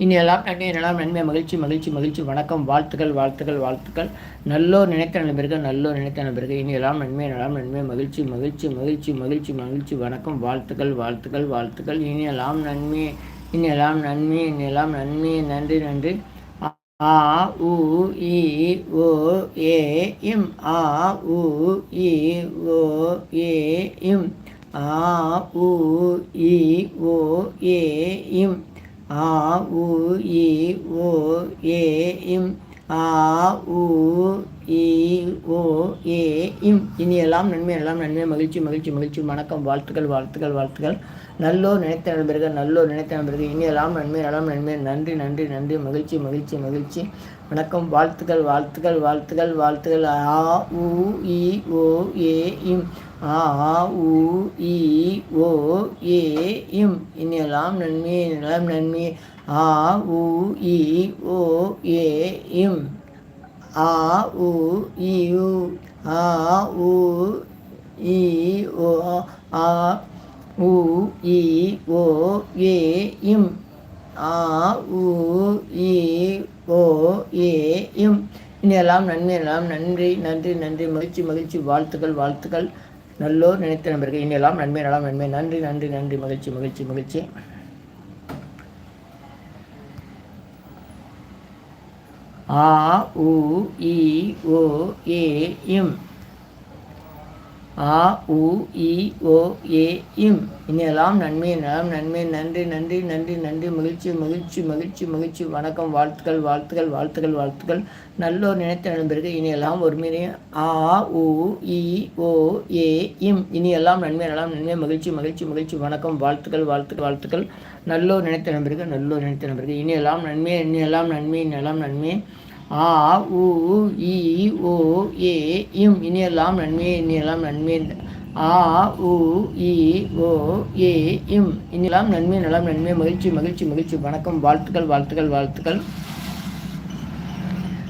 இனியெல்லாம் நன்மையெல்லாம் நன்மை மகிழ்ச்சி மகிழ்ச்சி மகிழ்ச்சி வணக்கம் வாழ்த்துக்கள் வாழ்த்துக்கள் வாழ்த்துக்கள் நல்லோர் நினைத்த நண்பர்கள் நல்லோர் நினைத்த நண்பர்கள் இனியெல்லாம் நன்மை மகிழ்ச்சி மகிழ்ச்சி மகிழ்ச்சி மகிழ்ச்சி மகிழ்ச்சி வணக்கம் வாழ்த்துக்கள் வாழ்த்துக்கள் வாழ்த்துக்கள் இனியெல்லாம் நன்மை நன்றி நன்றி ஆ உ இ ஓ ஏ இம் ஆ உ இ ஓ ஏ இம் ஆ உ இ ஓ ஏ இம் ஆ உ இ ஓ ஏ இம் ஆ உ இ ஓ ஏ இம் இனியெல்லாம் நன்மை மகிழ்ச்சி மகிழ்ச்சி மகிழ்ச்சி வணக்கம் வாழ்த்துக்கள் வாழ்த்துக்கள் வாழ்த்துக்கள் நல்லோர் நினைத்த நண்பர்கள் இனியெல்லாம் நன்மை நன்றி நன்றி நன்றி மகிழ்ச்சி மகிழ்ச்சி மகிழ்ச்சி வணக்கம் வாழ்த்துக்கள் வாழ்த்துக்கள் வாழ்த்துக்கள் வாழ்த்துக்கள் ஆ உ இ ஓ ஏ இம் ஆ உ இ ஓ ஏ இம் இனியெல்லாம் நன்மை ஆ உ இ ஓ ஏ இம் ஆ உ இ ஆ உ இ ஓ ஆ உ இ ஓ ஏ இம் ஆ உ இ ஓ ஏ இம் இனியெல்லாம் நன்றி நன்றி நன்றி மகிழ்ச்சி மகிழ்ச்சி வாழ்த்துக்கள் வாழ்த்துக்கள் நல்லோர் நினைத்த நண்பர்கள் இனியெல்லாம் நன்மை நன்றி நன்றி நன்றி மகிழ்ச்சி மகிழ்ச்சி மகிழ்ச்சி ஆ உ இ ஓ ஏ இம் ஆ உ இ ஓ ஏ இம் இனியெல்லாம் நன்மை நன்றி நன்றி நன்றி நன்றி மகிழ்ச்சி மகிழ்ச்சி மகிழ்ச்சி மகிழ்ச்சி வணக்கம் வாழ்த்துக்கள் வாழ்த்துக்கள் வாழ்த்துக்கள் வாழ்த்துக்கள் நல்லோர் நினைத்த நண்பர்கள் இனியெல்லாம் ஒருமையே ஆ உ இ ஓ ஏ இம் இனியெல்லாம் நன்மை மகிழ்ச்சி மகிழ்ச்சி மகிழ்ச்சி வணக்கம் வாழ்த்துக்கள் வாழ்த்துக்கள் வாழ்த்துக்கள் நல்லோர் நினைத்த நண்பர்கள் இனியெல்லாம் நன்மை ஆ உ இ ஓ ஏ இம் இனியெல்லாம் நன்மை ஆ உ இ ஓ ஏ இம் இனியெல்லாம் நன்மை மகிழ்ச்சி மகிழ்ச்சி மகிழ்ச்சி வணக்கம் வாழ்த்துக்கள் வாழ்த்துக்கள் வாழ்த்துக்கள்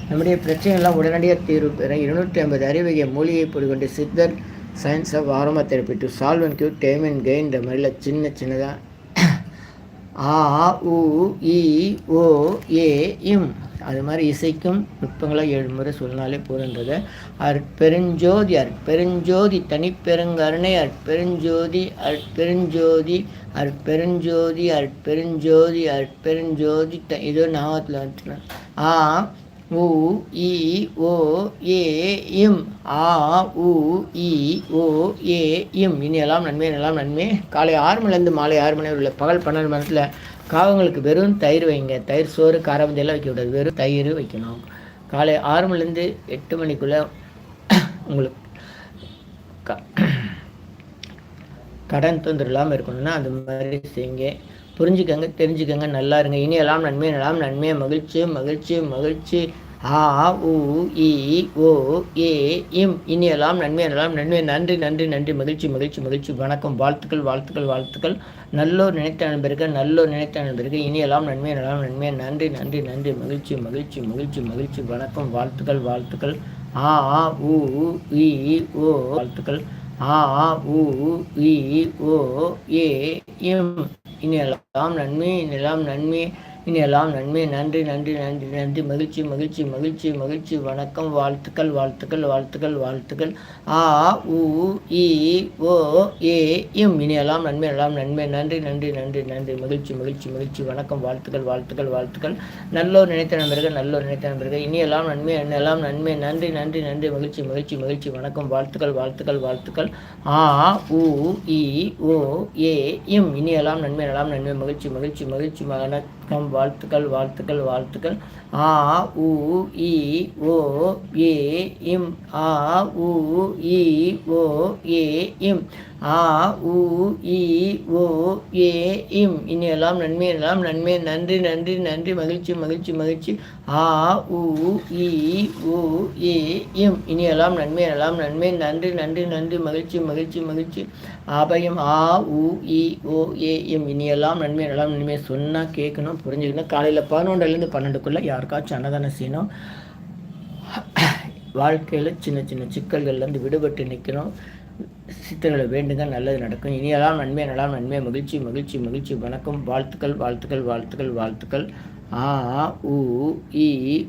நம்முடைய பிரச்சனைகள்லாம் உடனடியாக தீர்வு பெற 250 அறிவகை மூலிகை பொடி கொண்டு சித்தர் science of aromatherapy to solve and cure time and gain இந்த மாதிரிலாம் சின்னதாக ஆ உ இ ஓ ஏ இம் அது மாதிரி இசைக்கும் நுட்பங்களாக 7 முறை சொன்னாலே போகின்றது. அற்பெருஞ்சோதி தனிப்பெருங்கருணை அற்பெருஞ்சோதி இது ஞாபகத்தில் வச்சுக்கலாம். ஆ உ இ ஓ ஏ இம் ஆ உ இ ஓ ஏ இம் இனியெல்லாம் நன்மை காலை 6 மணிலேருந்து மாலை 6 மணி உள்ள பகல் 12 மணி நேரத்தில் காகங்களுக்கு வெறும் தயிர் வைங்க. தயிர் சோறு காரபந்தியெல்லாம் வைக்கக்கூடாது, வெறும் தயிர் வைக்கணும். காலை 6 மணிலேருந்து 8 மணிக்குள்ளே உங்களுக்கு கடன் தொந்தரவு இல்லாமல் இருக்கணும்னா அந்த மாதிரி செய்யுங்க. புரிஞ்சுக்கங்க, தெரிஞ்சுக்கங்க, நல்லா இருங்க. இனியெல்லாம் நன்மை மகிழ்ச்சி மகிழ்ச்சி மகிழ்ச்சி ஆ உ இ ஓ ஏ இம் இனியெல்லாம் நன்மை நன்றி நன்றி நன்றி மகிழ்ச்சி மகிழ்ச்சி மகிழ்ச்சி வணக்கம் வாழ்த்துக்கள் வாழ்த்துக்கள் வாழ்த்துக்கள் நல்லோர் நினைத்த நண்பர்கள் இனியெல்லாம் நன்மை நன்றி நன்றி நன்றி மகிழ்ச்சி மகிழ்ச்சி மகிழ்ச்சி மகிழ்ச்சி வணக்கம் வாழ்த்துக்கள் வாழ்த்துக்கள் ஆ உ இ ஓ வாழ்த்துக்கள் ஆ உ இ ஓ ஏ இம் இனியெல்லாம் நன்மை இனியெல்லாம் நன்றி நன்றி நன்றி நன்றி மகிழ்ச்சி மகிழ்ச்சி மகிழ்ச்சி மகிழ்ச்சி வணக்கம் வாழ்த்துக்கள் வாழ்த்துக்கள் வாழ்த்துக்கள் வாழ்த்துக்கள் ஆ உ இ ஓ ஏ இம் இனியெல்லாம் நன்மை நன்றி நன்றி நன்றி நன்றி மகிழ்ச்சி மகிழ்ச்சி மகிழ்ச்சி வணக்கம் வாழ்த்துக்கள் வாழ்த்துக்கள் வாழ்த்துக்கள் நல்லோர் நினைத்த நண்பர்கள் இனியெல்லாம் நன்மை நன்றி நன்றி நன்றி மகிழ்ச்சி மகிழ்ச்சி மகிழ்ச்சி வணக்கம் வாழ்த்துக்கள் வாழ்த்துக்கள் வாழ்த்துக்கள் ஆ உ இ ஓ ஏ இம் இனியெல்லாம் நன்மை மகிழ்ச்சி மகிழ்ச்சி மகிழ்ச்சி வணக்கம் வாழ்த்துக்கள் வாழ்த்துக்கள் வாழ்த்துக்கள் ஆ உ இ ஓ ஏ இம் ஆ உ இ ஓ ஏ இம் ஆ உ இ ஓ ஏ இம் இனியெல்லாம் நன்மை நன்றி நன்றி நன்றி மகிழ்ச்சி மகிழ்ச்சி மகிழ்ச்சி ஆ உ இ ஓ ஏ இம் இனியெல்லாம் நன்மை நன்றி நன்றி நன்றி மகிழ்ச்சி மகிழ்ச்சி மகிழ்ச்சி அபயம் ஆ உ இ ஓ ஏ இம் இனியெல்லாம் நன்மை சொன்னால் கேட்கணும், புரிஞ்சுக்கணும். காலையில் 11லேருந்து 12க்குள்ளே யாருக்காச்சும் அன்னதானம் செய்யணும். வாழ்க்கையில் சின்ன சின்ன சிக்கல்கள்லேருந்து விடுபட்டு நிற்கணும். சித்தர்களை வேண்டுங்க, நல்லது நடக்கும். இனியெல்லாம் நன்மை நலம் நன்மை மகிழ்ச்சி மகிழ்ச்சி மகிழ்ச்சி. வணக்கம். வாழ்த்துக்கள் வாழ்த்துக்கள் வாழ்த்துக்கள் வாழ்த்துக்கள். ஆ உ இ